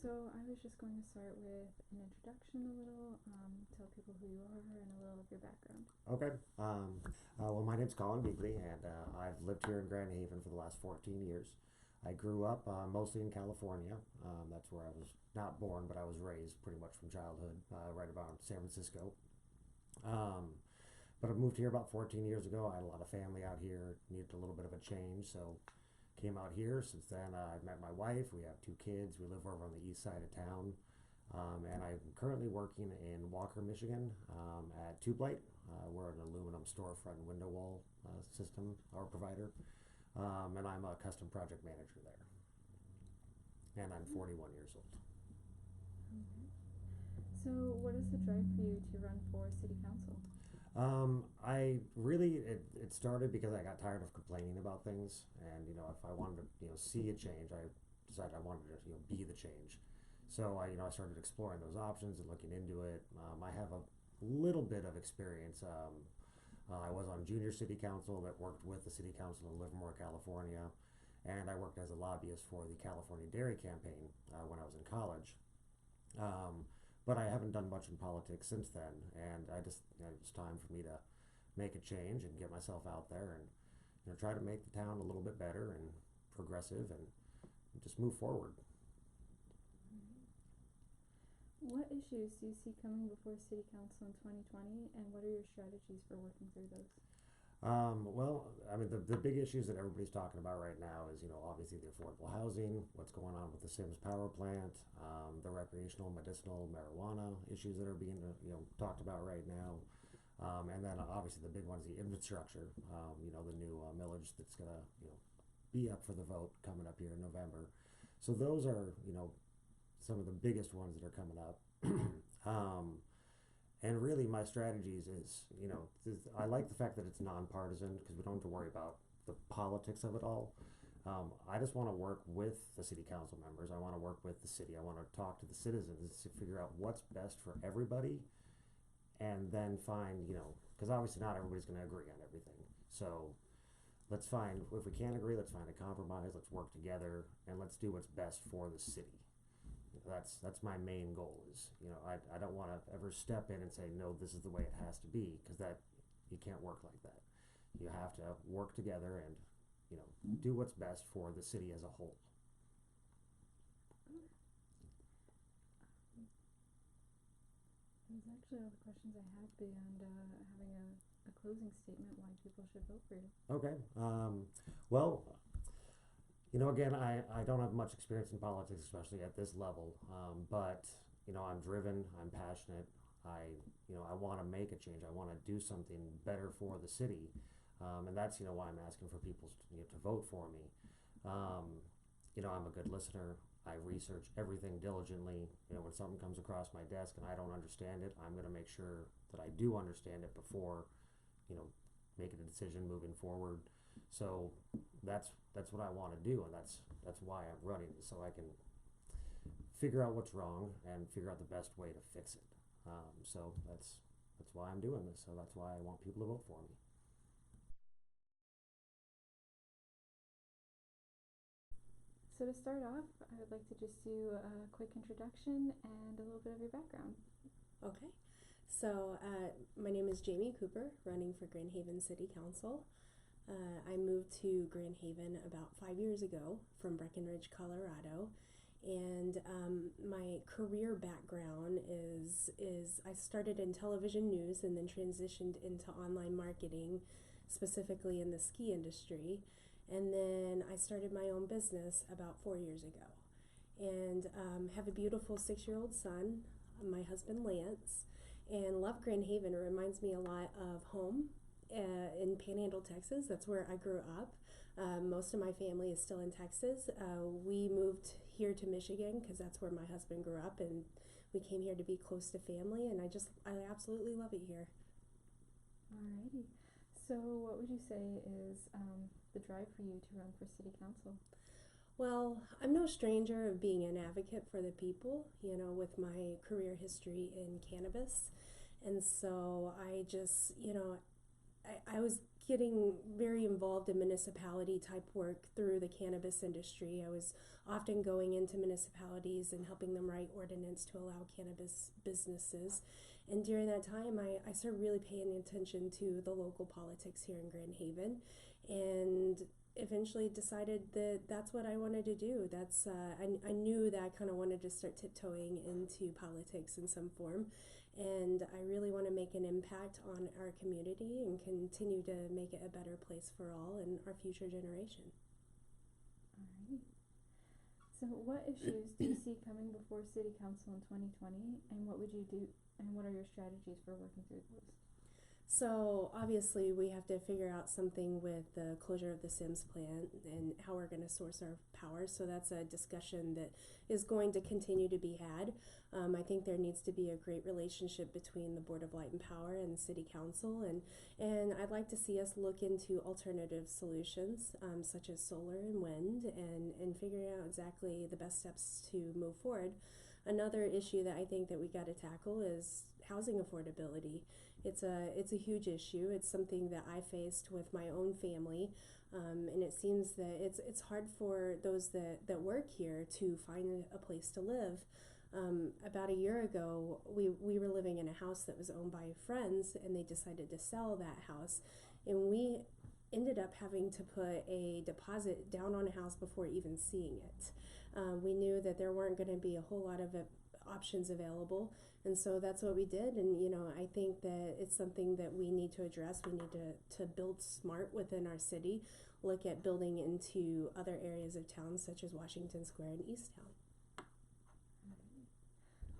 So I was just going to start with an introduction a little, tell people who you are and a little of your background. Okay. Well, my name's Colin Beagley, and I've lived here in Grand Haven for the last 14 years. I grew up mostly in California. That's where I was not born, but I was raised pretty much from childhood, right around San Francisco. Um, but I moved here about 14 years ago. I had a lot of family out here, needed a little bit of a change, so came out here. Since then, I've met my wife. We have two kids. We live over on the east side of town. And I'm currently working in Walker, Michigan at Tube Light. We're an aluminum storefront window wall system or provider. And I'm a custom project manager there. And I'm 41 years old. Okay. So, what is the drive for you to run for city council? I really it started because I got tired of complaining about things, and if I wanted to see a change, I decided I wanted to be the change. So I started exploring those options and looking into it. I have a little bit of experience. I was on junior city council that worked with the city council in Livermore, California, and I worked as a lobbyist for the California Dairy Campaign when I was in college. Um, but I haven't done much in politics since then, and it's time for me to make a change and get myself out there and try to make the town a little bit better and progressive and just move forward. What issues do you see coming before city council in 2020, and what are your strategies for working through those? Well, I mean, the big issues that everybody's talking about right now is, obviously the affordable housing, what's going on with the Sims power plant, the recreational medicinal marijuana issues that are being, talked about right now. And then obviously the big one is the infrastructure, the new millage that's going to, be up for the vote coming up here in November. So those are, some of the biggest ones that are coming up. um, and really, my strategies is, I like the fact that it's nonpartisan because we don't have to worry about the politics of it all. I just want to work with the city council members. I want to work with the city. I want to talk to the citizens to figure out what's best for everybody, and then find, because obviously not everybody's going to agree on everything. So let's find, if we can't agree, let's find a compromise. Let's work together, and let's do what's best for the city. That's my main goal. Is I don't want to ever step in and say no, this is the way it has to be, because that you can't work like that. You have to work together and do what's best for the city as a whole. That was actually all the questions I had beyond having a closing statement why people should vote for you. Okay. Well, again, I don't have much experience in politics, especially at this level. But I'm driven. I'm passionate. I want to make a change. I want to do something better for the city, and that's why I'm asking for people to vote for me. I'm a good listener. I research everything diligently. When something comes across my desk and I don't understand it, I'm going to make sure that I do understand it before, you know, making a decision moving forward. So that's what I want to do, and that's why I'm running, so I can figure out what's wrong and figure out the best way to fix it. So that's why I'm doing this. So that's why I want people to vote for me. So to start off, I would like to just do a quick introduction and a little bit of your background. Okay. So my name is Jamie Cooper, running for Grand Haven City Council. I moved to Grand Haven about 5 years ago from Breckenridge, Colorado. And my career background is I started in television news and then transitioned into online marketing, specifically in the ski industry. And then I started my own business about 4 years ago. And have a beautiful 6-year-old son, my husband Lance, and love Grand Haven. It reminds me a lot of home in Panhandle, Texas. That's where I grew up. Most of my family is still in Texas. We moved here to Michigan because that's where my husband grew up, and we came here to be close to family, and I absolutely love it here. Alrighty. So what would you say is the drive for you to run for city council? Well, I'm no stranger of being an advocate for the people, with my career history in cannabis. And so I just, I was getting very involved in municipality type work through the cannabis industry. I was often going into municipalities and helping them write ordinance to allow cannabis businesses. And during that time, I started really paying attention to the local politics here in Grand Haven, and eventually decided that that's what I wanted to do. I knew that I kind of wanted to start tiptoeing into politics in some form, and I really want to make an impact on our community and continue to make it a better place for all and our future generation. Alrighty. So what issues do you see coming before City Council in 2020, and what would you do, and what are your strategies for working through those? So obviously we have to figure out something with the closure of the Sims plant and how we're going to source our power. So that's a discussion that is going to continue to be had. I think there needs to be a great relationship between the Board of Light and Power and the City Council, and I'd like to see us look into alternative solutions such as solar and wind, and figuring out exactly the best steps to move forward. Another issue that I think that we got to tackle is housing affordability. It's a huge issue. It's something that I faced with my own family, and it seems that it's hard for those that work here to find a place to live. About a year ago, we were living in a house that was owned by friends, and they decided to sell that house, and we ended up having to put a deposit down on a house before even seeing it. We knew that there weren't going to be a whole lot of options available, and so that's what we did. And I think that it's something that we need to address. We need to build smart within our city, look at building into other areas of town such as Washington Square and Easttown.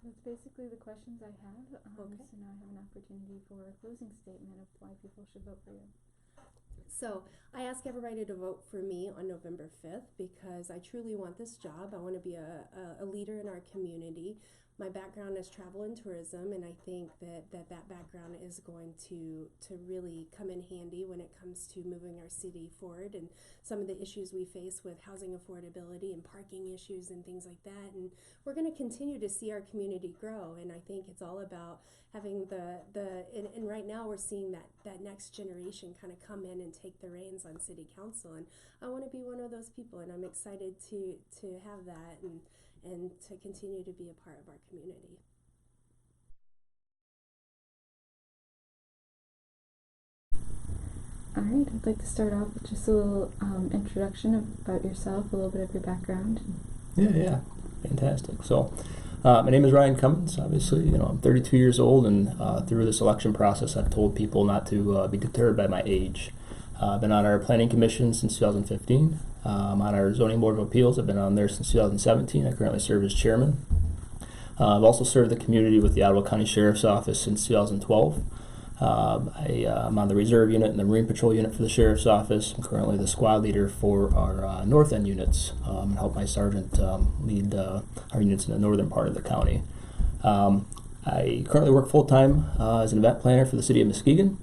That's basically the questions I have. Okay. So now I have an opportunity for a closing statement of why people should vote for you. So I ask everybody to vote for me on November 5th because I truly want this job. I want to be a leader in our community. My background is travel and tourism, and I think that background is going to really come in handy when it comes to moving our city forward and some of the issues we face with housing affordability and parking issues and things like that. And we're going to continue to see our community grow, and I think it's all about having and right now we're seeing that next generation kind of come in and take the reins on City Council, and I want to be one of those people, and I'm excited to have that and to continue to be a part of our community. Alright, I'd like to start off with just a little introduction about yourself, a little bit of your background. Yeah, fantastic. So, my name is Ryan Cummins. Obviously, I'm 32 years old, and through this election process, I've told people not to be deterred by my age. I've been on our Planning Commission since 2015. On our Zoning Board of Appeals, I've been on there since 2017. I currently serve as chairman. I've also served the community with the Ottawa County Sheriff's Office since 2012. I'm on the Reserve Unit and the Marine Patrol Unit for the Sheriff's Office. I'm currently the squad leader for our North End units and help my sergeant lead our units in the northern part of the county. I currently work full-time as an event planner for the City of Muskegon.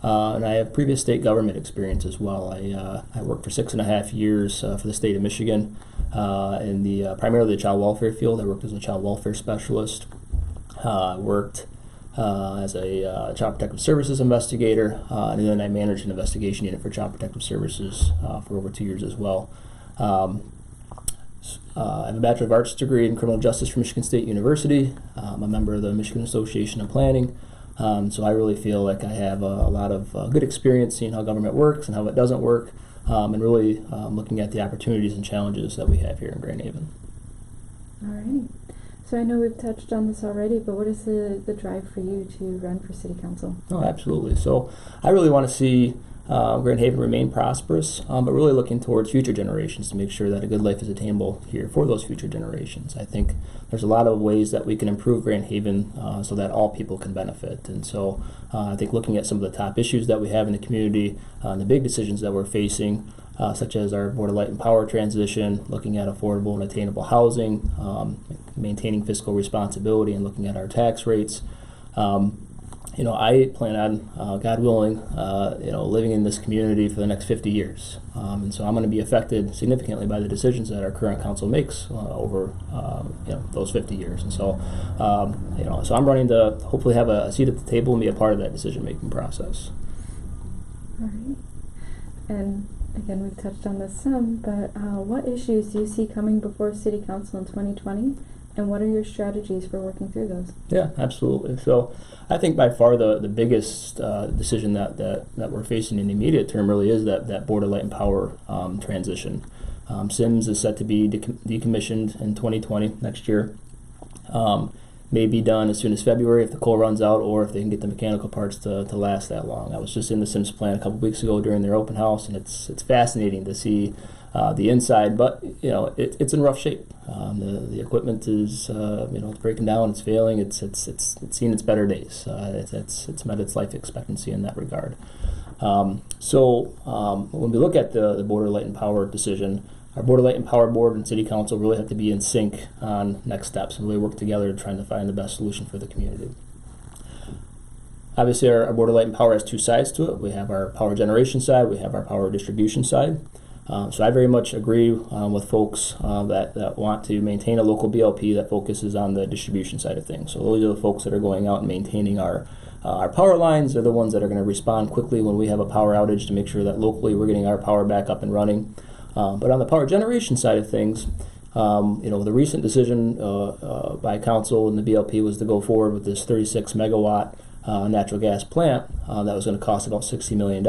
And I have previous state government experience as well. I worked for 6.5 years for the state of Michigan in the primarily the child welfare field. I worked as a child welfare specialist. I worked as a Child Protective Services investigator, and then I managed an investigation unit for Child Protective Services for over 2 years as well. I have a Bachelor of Arts degree in Criminal Justice from Michigan State University. I'm a member of the Michigan Association of Planning. So I really feel like I have a lot of good experience seeing how government works and how it doesn't work, and really looking at the opportunities and challenges that we have here in Grand Haven. Alrighty. So I know we've touched on this already, but what is the drive for you to run for City Council? Oh, absolutely. So I really want to see Grand Haven remain prosperous, but really looking towards future generations to make sure that a good life is attainable here for those future generations. I think there's a lot of ways that we can improve Grand Haven so that all people can benefit. And so I think looking at some of the top issues that we have in the community, and the big decisions that we're facing, such as our Board of Light and Power transition, looking at affordable and attainable housing, maintaining fiscal responsibility, and looking at our tax rates. I plan on, God willing, living in this community for the next 50 years. And so I'm going to be affected significantly by the decisions that our current council makes over, those 50 years. And so, so I'm running to hopefully have a seat at the table and be a part of that decision-making process. Alright. And again, we've touched on this some, but what issues do you see coming before City Council in 2020? And what are your strategies for working through those? Yeah, absolutely. So I think by far the biggest decision that we're facing in the immediate term really is that Board of Light and Power transition. Sims is set to be decommissioned in 2020, next year. May be done as soon as February if the coal runs out, or if they can get the mechanical parts to last that long. I was just in the Sims plant a couple weeks ago during their open house, and it's fascinating to see the inside, but it's in rough shape. The equipment is it's breaking down, it's failing, it's seen its better days. It's met its life expectancy in that regard. So when we look at the Board of Light and Power decision, our Board of Light and Power Board and City Council really have to be in sync on next steps and really work together trying to find the best solution for the community. Obviously, our Board of Light and Power has two sides to it. We have our power generation side, we have our power distribution side. So I very much agree with folks that want to maintain a local BLP that focuses on the distribution side of things. So those are the folks that are going out and maintaining our power lines. They're the ones that are going to respond quickly when we have a power outage to make sure that locally we're getting our power back up and running. But on the power generation side of things, the recent decision by council and the BLP was to go forward with this 36 megawatt natural gas plant that was going to cost about $60 million.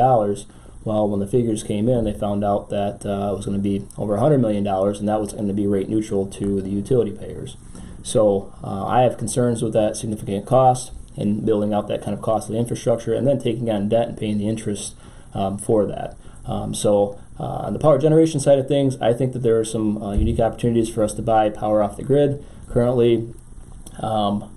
Well, when the figures came in, they found out that it was going to be over $100 million, and that was going to be rate neutral to the utility payers. So I have concerns with that significant cost and building out that kind of costly infrastructure and then taking on debt and paying the interest for that. On the power generation side of things, I think that there are some unique opportunities for us to buy power off the grid. Currently, the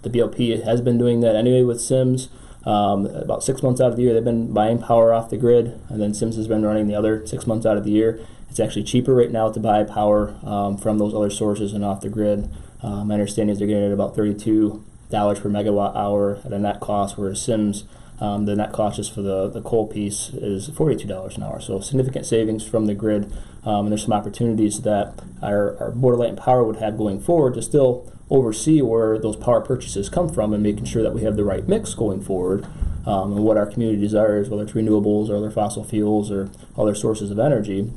BLP has been doing that anyway with Sims. About 6 months out of the year, they've been buying power off the grid, and then Sims has been running the other 6 months out of the year. It's actually cheaper right now to buy power from those other sources and off the grid. My understanding is they're getting it at about $32 per megawatt hour at a net cost, whereas Sims, the net cost just for the coal piece is $42 an hour. So significant savings from the grid, and there's some opportunities that our Board of Light and Power would have going forward to still oversee where those power purchases come from and making sure that we have the right mix going forward, and what our community desires, whether it's renewables or other fossil fuels or other sources of energy.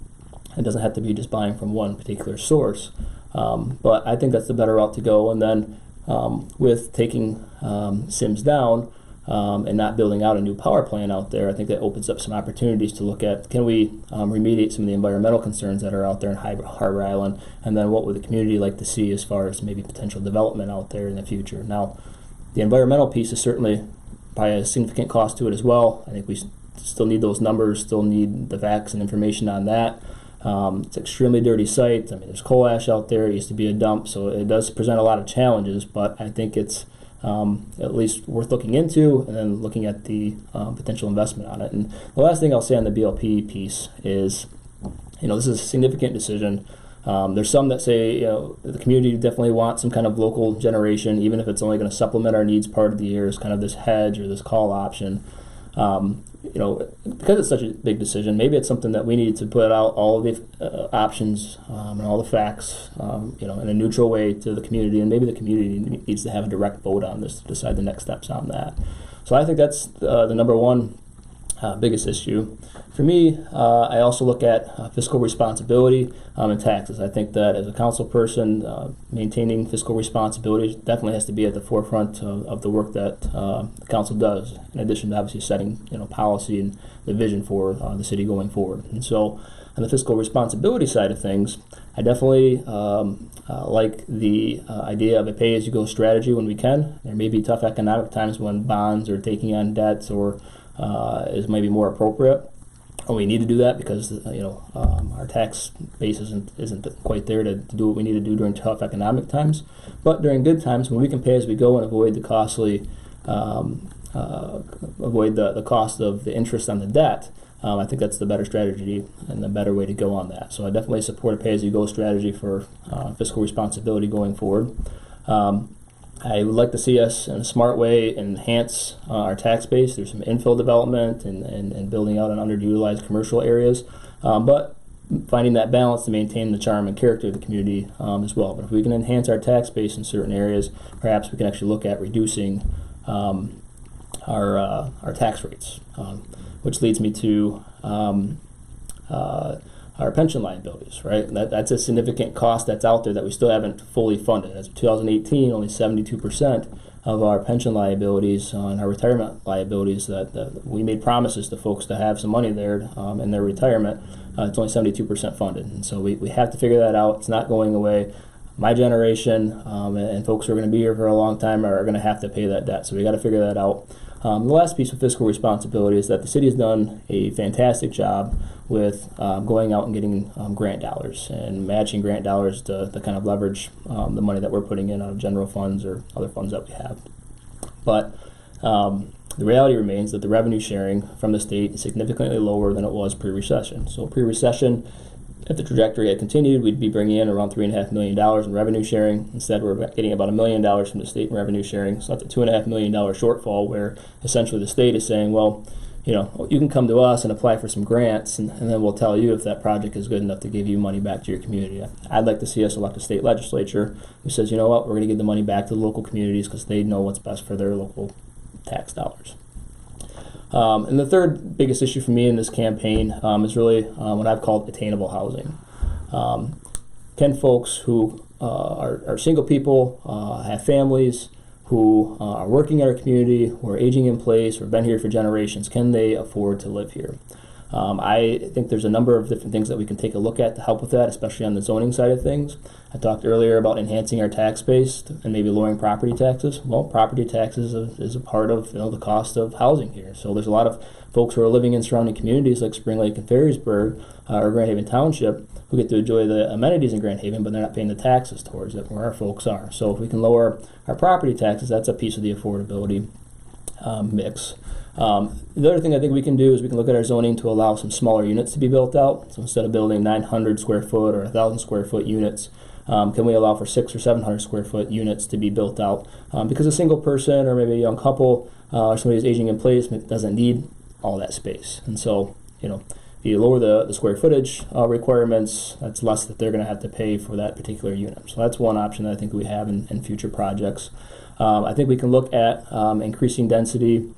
It doesn't have to be just buying from one particular source, but I think that's the better route to go. And then with taking Sims down and not building out a new power plant out there, I think that opens up some opportunities to look at, can we remediate some of the environmental concerns that are out there in Harbor Island, and then what would the community like to see as far as maybe potential development out there in the future. Now, the environmental piece is certainly probably a significant cost to it as well. I think we still need those numbers, still need the facts and information on that. It's an extremely dirty site. I mean, there's coal ash out there. It used to be a dump, so it does present a lot of challenges, but I think it's at least worth looking into and then looking at the potential investment on it. And the last thing I'll say on the BLP piece is, this is a significant decision. There's some that say, the community definitely wants some kind of local generation, even if it's only going to supplement our needs part of the year as kind of this hedge or this call option. Because it's such a big decision, maybe it's something that we need to put out all of the options and all the facts, in a neutral way to the community, and maybe the community needs to have a direct vote on this to decide the next steps on that. So I think that's the number one biggest issue. For me, I also look at fiscal responsibility and taxes. I think that as a council person, maintaining fiscal responsibility definitely has to be at the forefront of the work that the council does, in addition to obviously setting policy and the vision for the city going forward. And so on the fiscal responsibility side of things, I definitely like the idea of a pay-as-you-go strategy when we can. There may be tough economic times when bonds or taking on debts or is maybe more appropriate. And we need to do that because our tax base isn't quite there to do what we need to do during tough economic times. But during good times, when we can pay as we go and avoid the costly, avoid the cost of the interest on the debt, I think that's the better strategy and the better way to go on that. So I definitely support a pay-as-you-go strategy for fiscal responsibility going forward. I would like to see us in a smart way enhance our tax base through some infill development and building out in underutilized commercial areas, but finding that balance to maintain the charm and character of the community as well. But if we can enhance our tax base in certain areas, perhaps we can actually look at reducing our tax rates, which leads me to our pension liabilities, right? That's a significant cost that's out there that we still haven't fully funded. As of 2018, only 72% of our pension liabilities and our retirement liabilities that we made promises to folks to have some money there in their retirement. It's only 72% funded, and so we have to figure that out. It's not going away. My generation and folks who are going to be here for a long time are going to have to pay that debt, so we got to figure that out. The last piece of fiscal responsibility is that the city has done a fantastic job with going out and getting grant dollars and matching grant dollars to kind of leverage the money that we're putting in out of general funds or other funds that we have. But the reality remains that the revenue sharing from the state is significantly lower than it was pre-recession. So pre-recession, if the trajectory had continued, we'd be bringing in around $3.5 million in revenue sharing. Instead, we're getting about $1 million from the state in revenue sharing. So that's a $2.5 million shortfall where essentially the state is saying, well, you know, you can come to us and apply for some grants, and then we'll tell you if that project is good enough to give you money back to your community. I'd like to see us elect a state legislature who says, you know what, we're going to give the money back to the local communities because they know what's best for their local tax dollars. And the third biggest issue for me in this campaign is really what I've called attainable housing. Can folks who are single people, have families, who are working in our community, who are aging in place, or have been here for generations, can they afford to live here? I think there's a number of different things that we can take a look at to help with that, especially on the zoning side of things. I talked earlier about enhancing our tax base and maybe lowering property taxes. Well, property taxes is a part of the cost of housing here. So there's a lot of folks who are living in surrounding communities like Spring Lake and Ferrysburg or Grand Haven Township who get to enjoy the amenities in Grand Haven, but they're not paying the taxes towards it where our folks are. So if we can lower our property taxes, that's a piece of the affordability mix. The other thing I think we can do is we can look at our zoning to allow some smaller units to be built out. So instead of building 900 square foot or 1,000 square foot units, can we allow for 600 or 700 square foot units to be built out? Because a single person or maybe a young couple or somebody who's aging in place doesn't need all that space. And so, you know, if you lower the square footage requirements, that's less that they're going to have to pay for that particular unit. So that's one option that I think we have in future projects. I think we can look at increasing density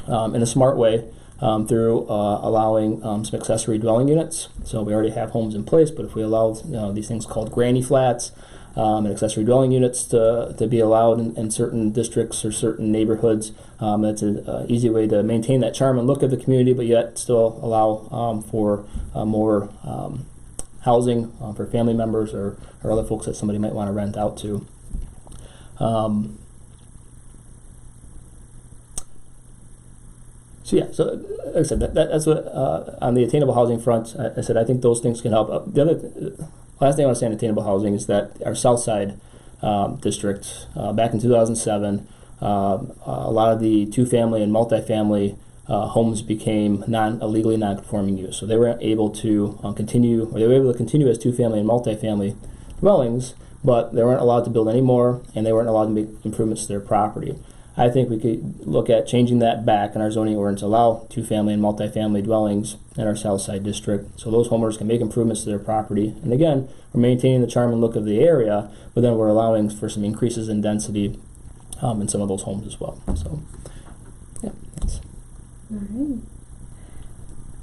in a smart way through allowing some accessory dwelling units. So we already have homes in place, but if we allow these things called granny flats and accessory dwelling units to be allowed in certain districts or certain neighborhoods, that's an easy way to maintain that charm and look of the community, but yet still allow for more housing for family members or other folks that somebody might want to rent out to. So like I said, that's what on the attainable housing front. I said I think those things can help. The other last thing I want to say on attainable housing is that our South Side district back in 2007, a lot of the two-family and multifamily homes became illegally non-conforming use. So they weren't able to continue, or they were able to continue as two-family and multifamily dwellings, but they weren't allowed to build any more, and they weren't allowed to make improvements to their property. I think we could look at changing that back in our zoning ordinance, allow two-family and multifamily dwellings in our South Side district, so those homeowners can make improvements to their property. And again, we're maintaining the charm and look of the area, but then we're allowing for some increases in density in some of those homes as well. So, yeah, thanks. All right.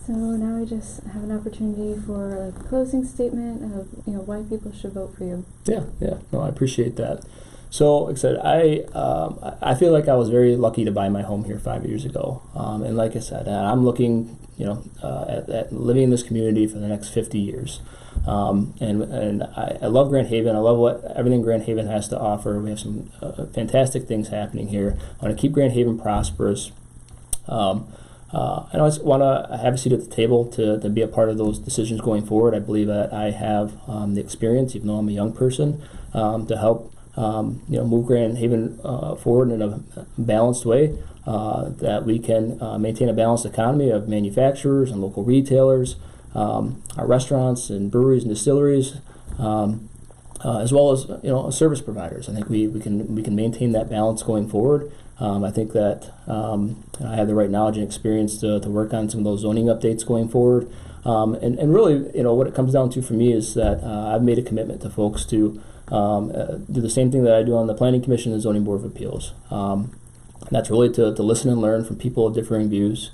So now we just have an opportunity for like a closing statement of why people should vote for you. Yeah. No, I appreciate that. So, like I said, I feel like I was very lucky to buy my home here 5 years ago, and like I said, I'm looking, at living in this community for the next 50 years, and I love Grand Haven. I love everything Grand Haven has to offer. We have some fantastic things happening here. I want to keep Grand Haven prosperous. And I just want to have a seat at the table to be a part of those decisions going forward. I believe that I have the experience, even though I'm a young person, to help. Move Grand Haven forward in a balanced way, that we can maintain a balanced economy of manufacturers and local retailers, our restaurants and breweries and distilleries, as well as service providers. I think we can maintain that balance going forward. I think that I have the right knowledge and experience to work on some of those zoning updates going forward. And really, what it comes down to for me is that I've made a commitment to folks to do the same thing that I do on the Planning Commission and the Zoning Board of Appeals. that's really to listen and learn from people of differing views.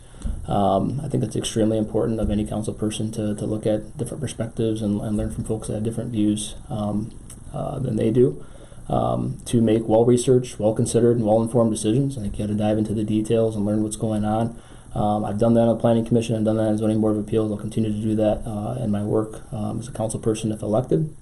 I think it's extremely important of any council person to look at different perspectives and learn from folks that have different views than they do. To make well-researched, well-considered, and well-informed decisions. I think you got to dive into the details and learn what's going on. I've done that on the Planning Commission. I've done that on the Zoning Board of Appeals. I'll continue to do that in my work as a council person if elected.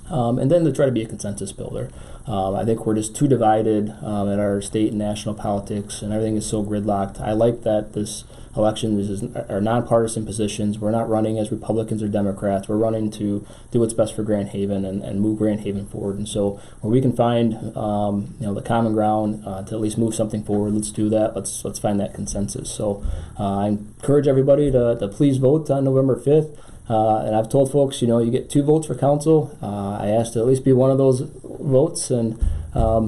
And then to try to be a consensus builder. I think we're just too divided in our state and national politics, and everything is so gridlocked. I like that this election are nonpartisan positions. We're not running as Republicans or Democrats. We're running to do what's best for Grand Haven and move Grand Haven forward. And so where we can find the common ground to at least move something forward, let's do that. Let's find that consensus. So I encourage everybody to please vote on November 5th. And I've told folks, you get 2 votes for council. I asked to at least be one of those votes, but I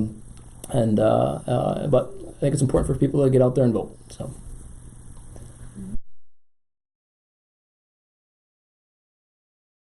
think it's important for people to get out there and vote. So.